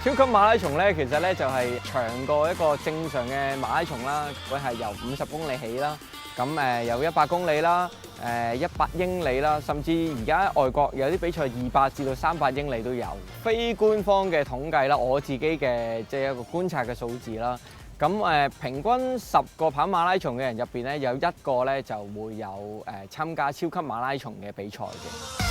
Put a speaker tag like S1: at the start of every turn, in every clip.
S1: 超級馬拉松咧，其實咧就係長過一個正常嘅馬拉松啦，佢係由50公里起啦，咁有100公里啦，100英里啦，甚至而家外國有啲比賽200至到300英里都有。非官方嘅統計啦，我自己嘅即係一個觀察嘅數字啦，咁平均10個跑馬拉松嘅人入邊咧，有1個咧就會有參加超級馬拉松嘅比賽嘅。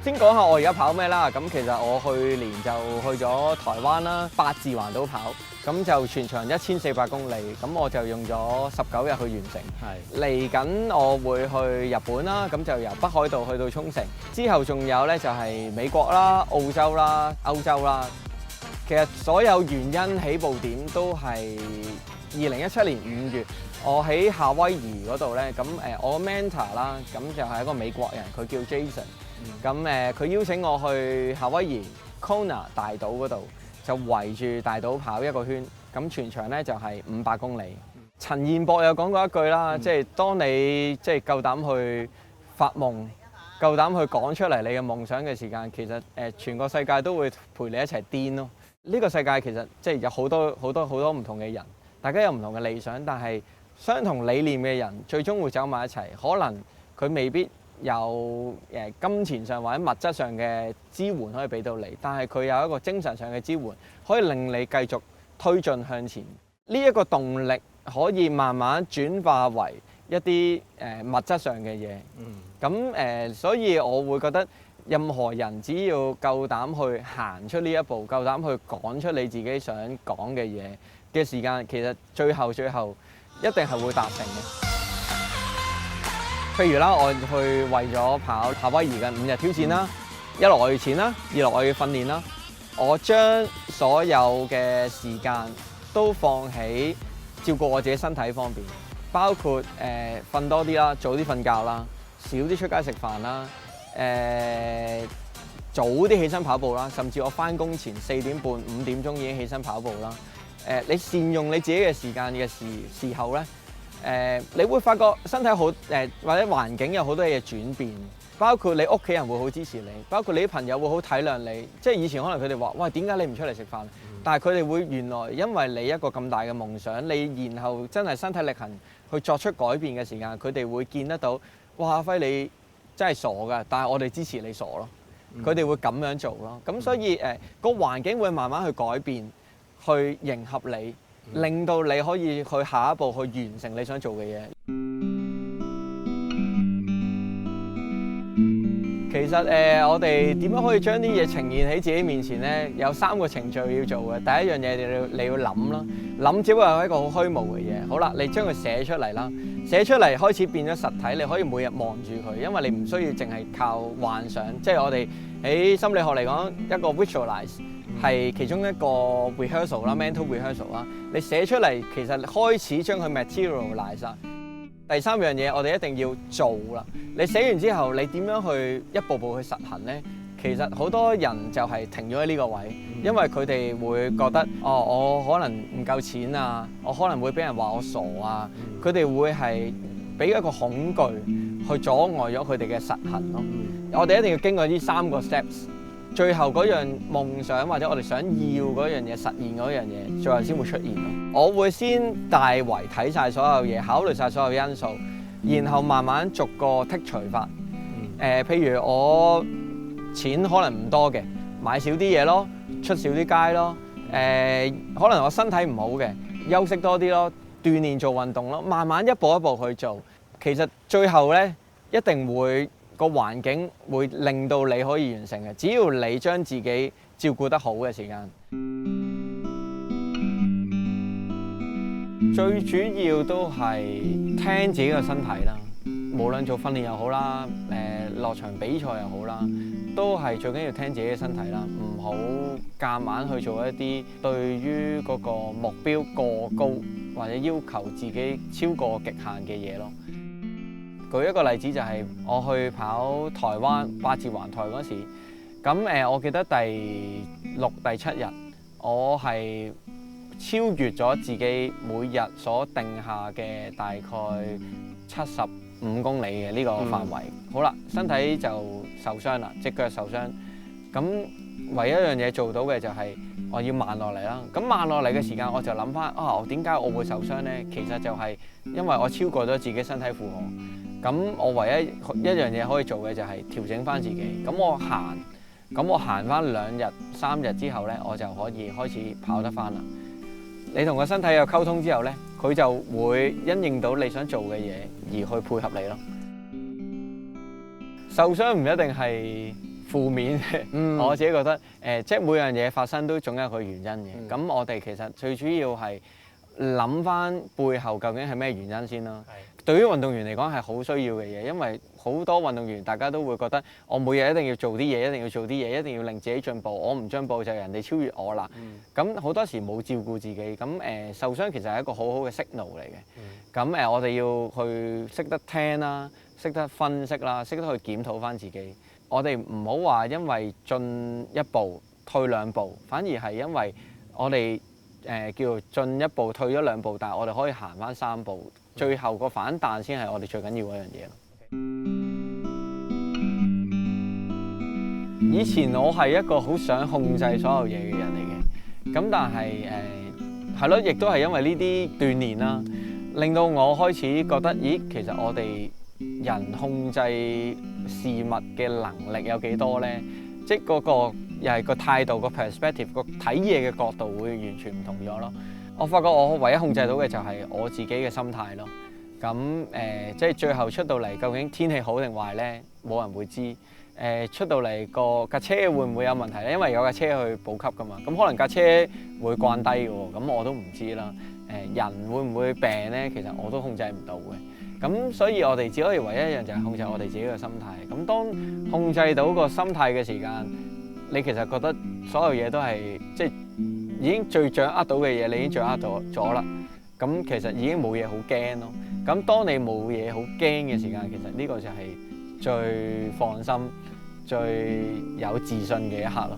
S1: 先講下我而家跑咩啦，咁其實我去年就去咗台灣啦，8字環島跑，咁就全長1400公里，咁我就用咗19日去完成。嚟緊我會去日本啦，咁就由北海道去到沖繩，之後仲有咧就係美國啦、澳洲啦、歐洲啦。其實所有原因起步點都係2017年5月，我喺夏威夷嗰度咧，咁我個 mentor 啦，咁就係一個美國人，佢叫 Jason。咁佢邀請我去夏威夷 Kona 大島嗰度，就圍住大島跑一個圈，咁全長咧就係500公里。陳彥博有講過一句啦，即係當你即係夠膽去發夢，夠膽去講出嚟你嘅夢想嘅時間，其實全個世界都會陪你一齊癲咯。呢個世界其實即係有好多唔同嘅人，大家有唔同嘅理想，但係相同理念嘅人最終會走埋一齊。可能佢未必有金錢上或者物質上嘅支援可以俾到你，但係佢有一個精神上嘅支援，可以令你繼續推進向前。呢一個動力可以慢慢轉化為一啲物質上嘅嘢。咁所以我會覺得任何人只要夠膽去行出呢一步，夠膽去講出你自己想講嘅嘢嘅時間，其實最後一定係會達成嘅。譬如啦，我去為咗跑夏威夷嘅5日挑戰啦，一來我要錢啦，二來我要訓練啦，我將所有嘅時間都放喺照顧我自己身體方面，包括瞓多啲啦，早啲瞓覺啦，少啲出街食飯啦，早啲起身跑步啦，甚至我返工前4點半、5點鐘已經起身跑步啦。你善用你自己嘅時間嘅時候咧，你會發覺身體好或者環境有好多嘢轉變，包括你屋企人會好支持你，包括你啲朋友會好體諒你。即係以前可能佢哋話：喂，點解你唔出嚟食飯？但係佢哋會原來因為你一個咁大嘅夢想，你然後真係身體力行去作出改變嘅時間，佢哋會見得到。哇，阿輝你真係傻㗎，但係我哋支持你傻咯。佢哋會咁樣做咯。咁所以個環境會慢慢去改變，去迎合你。令到你可以去下一步去完成你想做嘅嘢。其實我哋點樣可以將啲嘢呈現喺自己面前咧？有3個程序要做嘅。第一樣嘢你要諗啦，諗只不過係一個好虛無嘅嘢。好啦，你將佢寫出嚟啦，寫出嚟開始變咗實體，你可以每日望住佢，因為你唔需要淨係靠幻想。即係我哋喺心理學嚟講，一個 visualize。係其中一個 rehearsal 啦 ，mental rehearsal 啦。你寫出嚟，其實開始將佢 materialize 啦。第3樣嘢，我哋一定要做啦。你寫完之後，你點樣去一步步去實行咧？其實好多人就係停咗喺呢個位，因為佢哋會覺得，我可能唔夠錢啊，我可能會俾人話我傻啊。佢哋會係俾一個恐懼去阻礙咗佢哋嘅實行咯。我哋一定要經過呢3個 steps。最後嗰樣夢想或者我哋想要嗰樣嘢實現嗰樣嘢，最後先會出現咯。我會先大圍睇晒所有嘢，考慮晒所有因素，然後慢慢逐個剔除法。譬如我錢可能唔多嘅，買少啲嘢咯，出少啲街咯。可能我身體唔好嘅，休息多啲咯，鍛鍊做運動咯，慢慢一步一步去做。其實最後咧，一定會。個環境會令到你可以完成嘅，只要你將自己照顧得好嘅時間。最主要都係聽自己嘅身體啦，無論做訓練又好啦，落場比賽又好啦，都係最緊要聽自己嘅身體啦，唔好夾硬去做一啲對於嗰個目標過高或者要求自己超過極限嘅嘢咯。舉一個例子就係我去跑台灣8字環台嗰時，咁我記得第6、第7日，我係超越咗自己每日所定下嘅大概75公里嘅呢個範圍。好啦，身體就受傷啦，隻腳受傷。咁唯一一樣嘢做到嘅就係我要慢落嚟啦。咁慢落嚟嘅時間，我就諗翻啊，點解我會受傷呢？其實就係因為我超過咗自己身體負荷。咁我唯一一樣嘢可以做嘅就係調整翻自己。咁我行翻2日3日之後呢，我就可以開始跑得翻啦。你同個身體有溝通之後呢，佢就會因應到你想做嘅嘢而去配合你咯。受傷唔一定係負面嘅，我自己覺得即係每樣嘢發生都總有個原因嘅。咁我哋其實最主要係諗翻背後究竟係咩原因先啦。對於運動員嚟講係好需要嘅嘢，因為好多運動員大家都會覺得我每日一定要做啲嘢，一定要做啲嘢，一定要令自己進步。我唔進步就人哋超越我啦。咁好多時冇照顧自己，咁受傷其實係一個好好嘅 signal 嚟嘅。咁我哋要去識得聽啦，識得分析啦，識得去檢討翻自己。我哋唔好話因為進一步退2步，反而係因為我哋叫做進一步退咗2步，但係我哋可以行翻3步。最後個反彈先係我哋最緊要嗰樣嘢咯。以前我係一個好想控制所有嘢嘅人嚟嘅，咁但係係咯，亦都係因為呢啲鍛鍊啦，令到我開始覺得，咦，其實我哋人控制事物嘅能力有幾多呢？即係嗰個又係個態度、個 perspective、個睇嘢嘅角度會完全唔同咗咯。我發覺我唯一控制到嘅就係我自己嘅心態咯。咁即係最後出到嚟，究竟天氣好定壞呢？冇人會知。出到嚟架車會唔會有問題呢？因為有架車去補給㗎嘛。咁可能架車會慣低嘅喎，咁我都唔知啦。人會唔會病呢？其實我都控制唔到嘅。咁所以我哋只可以唯一一樣就係控制我哋自己嘅心態。咁當控制到個心態嘅時間，你其實覺得所有嘢都係即係已經最掌握到嘅嘢，你已經掌握咗啦。咁其實已經冇嘢好驚咯。咁當你冇嘢好驚嘅時間，其實呢個就係最放心、最有自信嘅一刻咯。